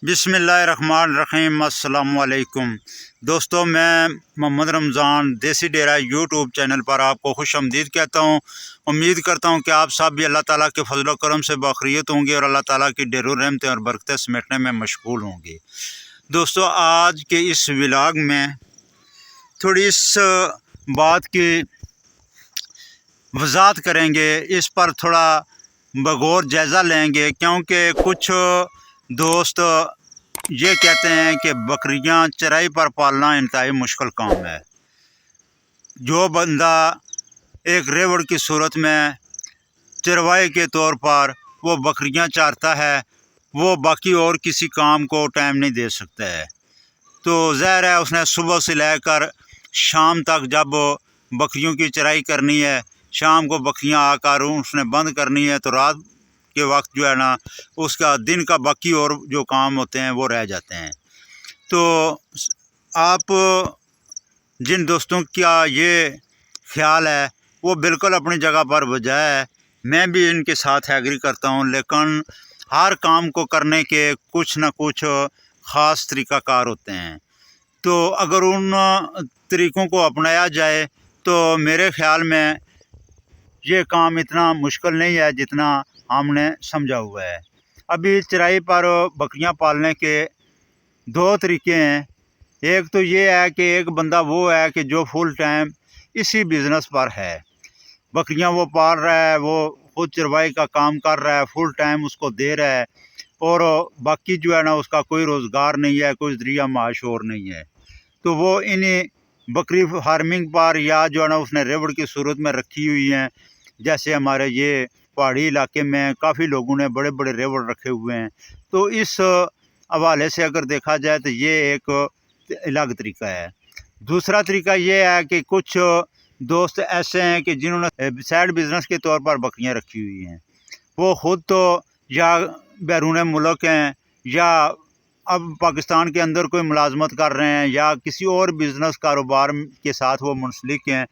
بسم اللہ الرحمن الرحیم۔ السلام علیکم دوستو، میں محمد رمضان دیسی ڈیرہ یوٹیوب چینل پر آپ کو خوش آمدید کہتا ہوں۔ امید کرتا ہوں کہ آپ سب بھی اللہ تعالیٰ کے فضل و کرم سے باخیریت ہوں گے اور اللہ تعالیٰ کی ڈھیروں رحمتیں اور برکتیں سمیٹنے میں مشغول ہوں گے۔ دوستو، آج کے اس ولاگ میں تھوڑی اس بات کی وضاحت کریں گے، اس پر تھوڑا بغور جائزہ لیں گے، کیونکہ کچھ دوست یہ کہتے ہیں کہ بکریاں چرائی پر پالنا انتہائی مشکل کام ہے۔ جو بندہ ایک ریوڑ کی صورت میں چروائی کے طور پر وہ بکریاں چارتا ہے، وہ باقی اور کسی کام کو ٹائم نہیں دے سکتا ہے۔ تو ظاہر ہے اس نے صبح سے لے کر شام تک جب بکریوں کی چرائی کرنی ہے، شام کو بکریاں آ کر اس نے بند کرنی ہے، تو رات کے وقت جو ہے نا اس کا دن کا باقی اور جو کام ہوتے ہیں وہ رہ جاتے ہیں۔ تو آپ جن دوستوں کا یہ خیال ہے وہ بالکل اپنی جگہ پر بجائے ہے، میں بھی ان کے ساتھ ایگری کرتا ہوں، لیکن ہر کام کو کرنے کے کچھ نہ کچھ خاص طریقہ کار ہوتے ہیں۔ تو اگر ان طریقوں کو اپنایا جائے تو میرے خیال میں یہ کام اتنا مشکل نہیں ہے جتنا ہم نے سمجھا ہوا ہے۔ ابھی چرائی پر بکریاں پالنے کے دو طریقے ہیں۔ ایک تو یہ ہے کہ ایک بندہ وہ ہے کہ جو فل ٹائم اسی بزنس پر ہے، بکریاں وہ پال رہا ہے، وہ خود چروائی کا کام کر رہا ہے، فل ٹائم اس کو دے رہا ہے، اور باقی جو ہے نا اس کا کوئی روزگار نہیں ہے، کوئی ذریعہ معاش اور نہیں ہے۔ تو وہ انہیں بکری فارمنگ پر یا جو ہے نا اس نے ریوڑ کی صورت میں رکھی ہوئی ہیں، جیسے ہمارے یہ پہاڑی علاقے میں کافی لوگوں نے بڑے بڑے ریوڑ رکھے ہوئے ہیں۔ تو اس حوالے سے اگر دیکھا جائے تو یہ ایک الگ طریقہ ہے۔ دوسرا طریقہ یہ ہے کہ کچھ دوست ایسے ہیں کہ جنہوں نے سائیڈ بزنس کے طور پر بکریاں رکھی ہوئی ہیں، وہ خود تو یا بیرون ملک ہیں یا اب پاکستان کے اندر کوئی ملازمت کر رہے ہیں یا کسی اور بزنس کاروبار کے ساتھ وہ منسلک ہیں،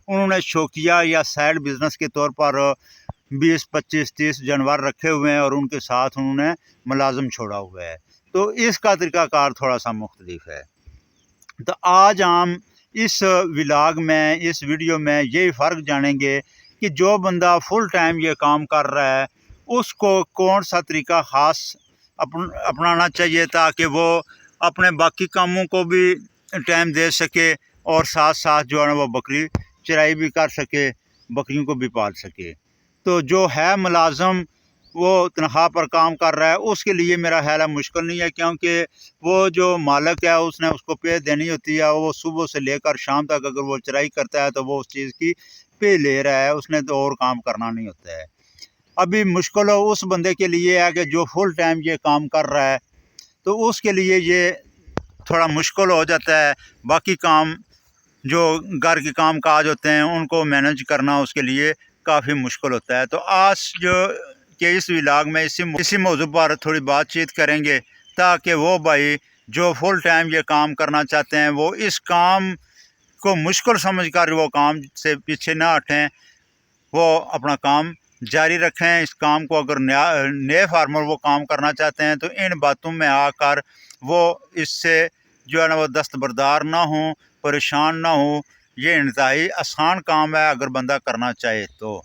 انہوں نے شوقیہ یا سائیڈ بزنس کے طور پر 20 25 30 جانور رکھے ہوئے ہیں اور ان کے ساتھ انہوں نے ملازم چھوڑا ہوا ہے۔ تو اس کا طریقہ کار تھوڑا سا مختلف ہے۔ تو آج ہم اس ولاگ میں، اس ویڈیو میں یہی فرق جانیں گے کہ جو بندہ فل ٹائم یہ کام کر رہا ہے اس کو کون سا طریقہ خاص اپنانا چاہیے تاکہ وہ اپنے باقی کاموں کو بھی ٹائم دے سکے اور ساتھ ساتھ جو ہے نا وہ بکری چرائی بھی کر سکے، بکریوں کو بھی پال سکے۔ تو جو ہے ملازم وہ تنخواہ پر کام کر رہا ہے، اس کے لیے میرا خیال ہے مشکل نہیں ہے، کیونکہ وہ جو مالک ہے اس نے اس کو پے دینی ہوتی ہے، وہ صبح سے لے کر شام تک اگر وہ چرائی کرتا ہے تو وہ اس چیز کی پے لے رہا ہے، اس نے تو اور کام کرنا نہیں ہوتا ہے۔ ابھی مشکل اس بندے کے لیے ہے کہ جو فل ٹائم یہ کام کر رہا ہے، تو اس کے لیے یہ تھوڑا مشکل ہو جاتا ہے۔ باقی کام جو گھر کے کام کاج ہوتے ہیں ان کو مینج کرنا اس کے لیے کافی مشکل ہوتا ہے۔ تو آج جو کہ اس ولاگ میں اسی موضوع پر تھوڑی بات چیت کریں گے تاکہ وہ بھائی جو فل ٹائم یہ کام کرنا چاہتے ہیں وہ اس کام کو مشکل سمجھ کر وہ کام سے پیچھے نہ ہٹیں، وہ اپنا کام جاری رکھیں۔ اس کام کو اگر نئے فارمر وہ کام کرنا چاہتے ہیں تو ان باتوں میں آ کر وہ اس سے جو ہے نا وہ دستبردار نہ ہوں، پریشان نہ ہوں۔ یہ انتہائی آسان کام ہے اگر بندہ کرنا چاہے تو۔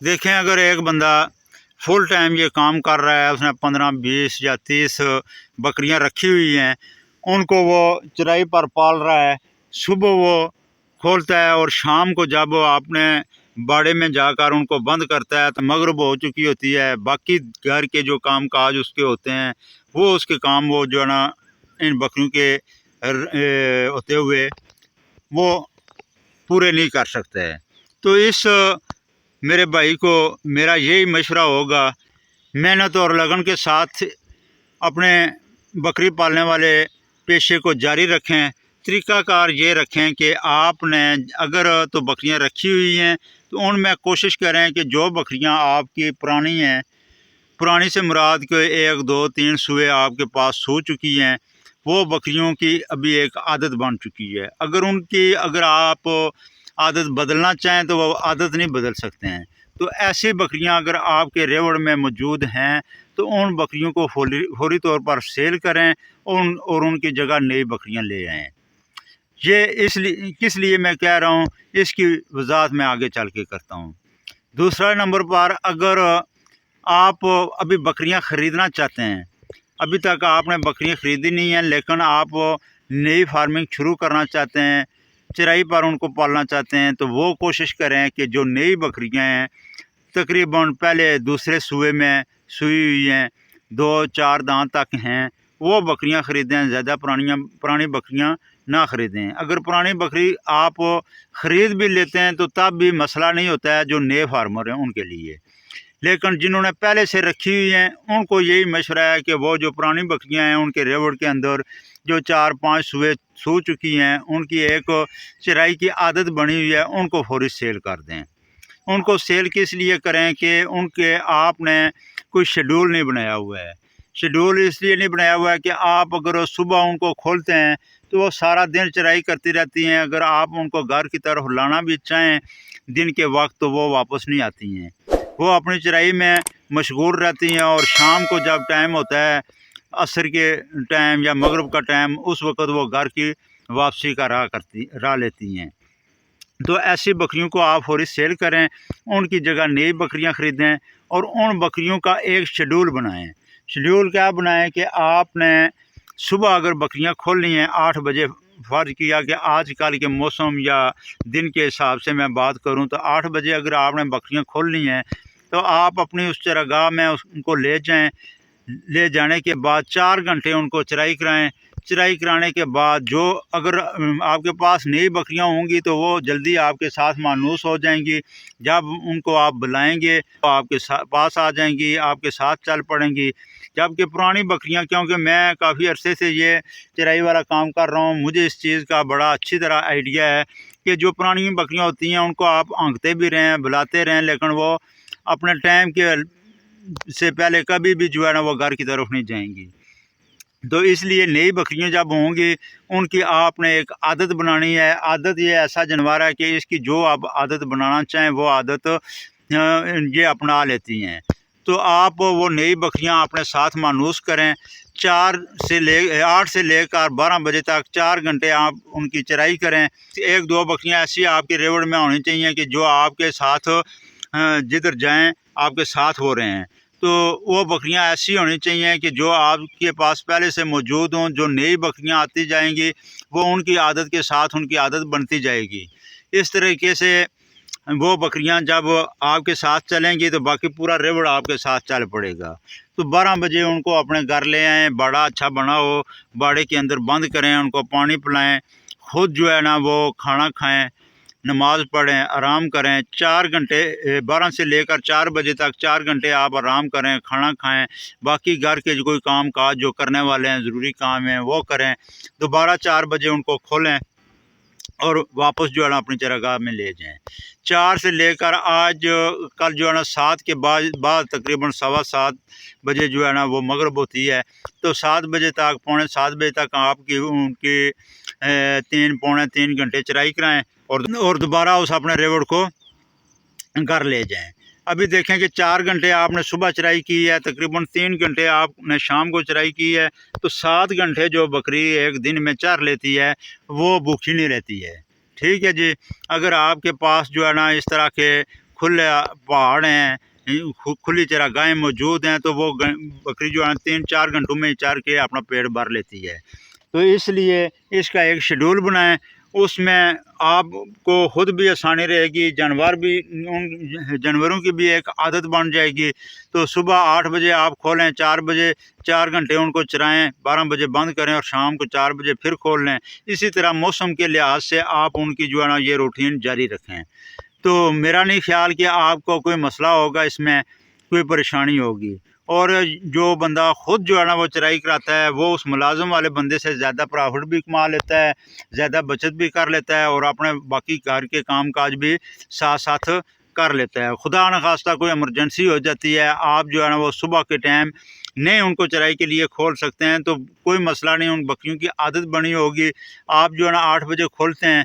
دیکھیں، اگر ایک بندہ فل ٹائم یہ کام کر رہا ہے، اس نے 15 20 یا 30 بکریاں رکھی ہوئی ہیں، ان کو وہ چرائی پر پال رہا ہے، صبح وہ کھولتا ہے اور شام کو جب وہ اپنے باڑے میں جا کر ان کو بند کرتا ہے تو مغرب ہو چکی ہوتی ہے۔ باقی گھر کے جو کام کاج اس کے ہوتے ہیں وہ اس کے کام وہ جو ہے نا ان بکریوں کے ہوتے ہوئے وہ پورے نہیں کر سکتے ہیں۔ تو اس میرے بھائی کو میرا یہی مشورہ ہوگا، محنت اور لگن کے ساتھ اپنے بکری پالنے والے پیشے کو جاری رکھیں۔ طریقہ کار یہ رکھیں کہ آپ نے اگر تو بکریاں رکھی ہوئی ہیں تو ان میں کوشش کریں کہ جو بکریاں آپ کی پرانی ہیں، پرانی سے مراد کہ 1 2 3 سوئے آپ کے پاس سو چکی ہیں، وہ بکریوں کی ابھی ایک عادت بن چکی ہے۔ اگر آپ عادت بدلنا چاہیں تو وہ عادت نہیں بدل سکتے ہیں۔ تو ایسی بکریاں اگر آپ کے ریوڑ میں موجود ہیں تو ان بکریوں کو فوری طور پر سیل کریں اور ان کی جگہ نئی بکریاں لے آئیں۔ یہ کس لیے میں کہہ رہا ہوں، اس کی وضاحت میں آگے چل کے کرتا ہوں۔ دوسرا نمبر پر، اگر آپ ابھی بکریاں خریدنا چاہتے ہیں، ابھی تک آپ نے بکریاں خریدی نہیں ہیں لیکن آپ نئی فارمنگ شروع کرنا چاہتے ہیں، چرائی پر ان کو پالنا چاہتے ہیں، تو وہ کوشش کریں کہ جو نئی بکریاں ہیں تقریباً پہلے دوسرے سوئے میں سوئی ہوئی ہیں، 2-4 دانت تک ہیں، وہ بکریاں خریدیں، زیادہ پرانی بکریاں نہ خریدیں۔ اگر پرانی بکری آپ خرید بھی لیتے ہیں تو تب بھی مسئلہ نہیں ہوتا ہے جو نئے فارمر ہیں ان کے لیے، لیکن جنہوں نے پہلے سے رکھی ہوئی ہیں ان کو یہی مشورہ ہے کہ وہ جو پرانی بکریاں ہیں ان کے ریوڑ کے اندر جو 4-5 سوئے سو چکی ہیں، ان کی ایک چرائی کی عادت بنی ہوئی ہے، ان کو فوری سیل کر دیں۔ ان کو سیل کس لیے کریں کہ ان کے آپ نے کوئی شیڈول نہیں بنایا ہوا ہے۔ شیڈول اس لیے نہیں بنایا ہوا ہے کہ آپ اگر صبح ان کو کھولتے ہیں تو وہ سارا دن چرائی کرتی رہتی ہیں، اگر آپ ان کو گھر کی طرف لانا بھی چاہیں دن کے وقت تو وہ واپس نہیں آتی ہیں، وہ اپنی چرائی میں مشغول رہتی ہیں، اور شام کو جب ٹائم ہوتا ہے عصر کے ٹائم یا مغرب کا ٹائم، اس وقت وہ گھر کی واپسی کا راہ لیتی ہیں۔ تو ایسی بکریوں کو آپ فوری سیل کریں، ان کی جگہ نئی بکریاں خریدیں اور ان بکریوں کا ایک شیڈول بنائیں۔ شیڈول کیا بنائیں کہ آپ نے صبح اگر بکریاں کھولنی ہیں 8 بجے، فرض کیا کہ آج کل کے موسم یا دن کے حساب سے میں بات کروں تو 8 بجے اگر آپ نے بکریاں کھولنی ہیں تو آپ اپنی اس چراگاہ میں ان کو لے جائیں، لے جانے کے بعد 4 گھنٹے ان کو چرائی کرائیں۔ چرائی کرانے کے بعد جو اگر آپ کے پاس نئی بکریاں ہوں گی تو وہ جلدی آپ کے ساتھ مانوس ہو جائیں گی، جب ان کو آپ بلائیں گے تو آپ کے پاس آ جائیں گی، آپ کے ساتھ چل پڑیں گی۔ جبکہ پرانی بکریاں، کیونکہ میں کافی عرصے سے یہ چرائی والا کام کر رہا ہوں، مجھے اس چیز کا بڑا اچھی طرح آئیڈیا ہے کہ جو پرانی بکریاں ہوتی ہیں ان کو آپ آنکھتے بھی رہیں، بلاتے رہیں، لیکن وہ اپنے ٹائم کے سے پہلے کبھی بھی جو ہے نا وہ گھر کی طرف نہیں جائیں گی۔ تو اس لیے نئی بکریاں جب ہوں گی ان کی آپ نے ایک عادت بنانی ہے۔ عادت یہ ایسا جانور ہے کہ اس کی جو آپ عادت بنانا چاہیں وہ عادت یہ اپنا لیتی ہیں۔ تو آپ وہ نئی بکریاں اپنے ساتھ مانوس کریں، 8 سے لے کر 12 بجے تک 4 گھنٹے آپ ان کی چرائی کریں۔ 1-2 بکریاں ایسی آپ کے ریوڑ میں ہونی چاہیے کہ جو آپ کے ساتھ جدھر جائیں آپ کے ساتھ ہو رہے ہیں، تو وہ بکریاں ایسی ہونی چاہیے کہ جو آپ کے پاس پہلے سے موجود ہوں۔ جو نئی بکریاں آتی جائیں گی وہ ان کی عادت کے ساتھ ان کی عادت بنتی جائے گی۔ اس طریقے سے وہ بکریاں جب آپ کے ساتھ چلیں گی تو باقی پورا ریوڑ آپ کے ساتھ چل پڑے گا۔ تو 12 بجے ان کو اپنے گھر لے آئیں، باڑا اچھا بنا ہو، باڑے کے اندر بند کریں، ان کو پانی پلائیں، خود جو ہے نا وہ کھانا کھائیں، نماز پڑھیں، آرام کریں۔ 4 گھنٹے 12 سے لے کر 4 بجے تک 4 گھنٹے آپ آرام کریں، کھانا کھائیں، باقی گھر کے جو کوئی کام کاج جو کرنے والے ہیں، ضروری کام ہیں وہ کریں۔ دوبارہ 4 بجے ان کو کھولیں اور واپس جو ہے نا اپنی چراگاہ میں لے جائیں۔ 4 سے لے کر کل جو ہے نا 7 کے بعد تقریباً 7:15 بجے جو ہے نا وہ مغرب ہوتی ہے، تو 7 بجے تک 6:45 بجے تک آپ کی ان کی 3-3.25 گھنٹے چرائی کرائیں اور دوبارہ اس اپنے ریوڑ کو گھر لے جائیں۔ ابھی دیکھیں کہ 4 گھنٹے آپ نے صبح چرائی کی ہے، تقریباً 3 گھنٹے آپ نے شام کو چرائی کی ہے، تو 7 گھنٹے جو بکری ایک دن میں چر لیتی ہے وہ بھوکی نہیں رہتی ہے۔ ٹھیک ہے جی۔ اگر آپ کے پاس جو ہے نا اس طرح کے کھلے پہاڑ ہیں، کھلی چراگاہیں موجود ہیں، تو وہ بکری جو ہے نا 3-4 گھنٹوں میں چر کے اپنا پیٹ بھر لیتی ہے۔ تو اس لیے اس کا ایک شیڈول بنائیں، اس میں آپ کو خود بھی آسانی رہے گی، جانوروں کی بھی ایک عادت بن جائے گی۔ تو صبح 8 بجے آپ کھولیں، 4 بجے 4 گھنٹے ان کو چرائیں، 12 بجے بند کریں اور شام کو 4 بجے پھر کھول لیں۔ اسی طرح موسم کے لحاظ سے آپ ان کی جو ہے نا یہ روٹین جاری رکھیں۔ تو میرا نہیں خیال کہ آپ کو کوئی مسئلہ ہوگا، اس میں کوئی پریشانی ہوگی۔ اور جو بندہ خود جو ہے نا وہ چرائی کراتا ہے وہ اس ملازم والے بندے سے زیادہ پرافٹ بھی کما لیتا ہے، زیادہ بچت بھی کر لیتا ہے، اور اپنے باقی گھر کے کام کاج بھی ساتھ ساتھ کر لیتا ہے۔ خدا نخواستہ کوئی ایمرجنسی ہو جاتی ہے، آپ جو ہے نا وہ صبح کے ٹائم نہیں ان کو چرائی کے لیے کھول سکتے ہیں تو کوئی مسئلہ نہیں، ان بکریوں کی عادت بنی ہوگی۔ آپ جو ہے نا 8 بجے کھولتے ہیں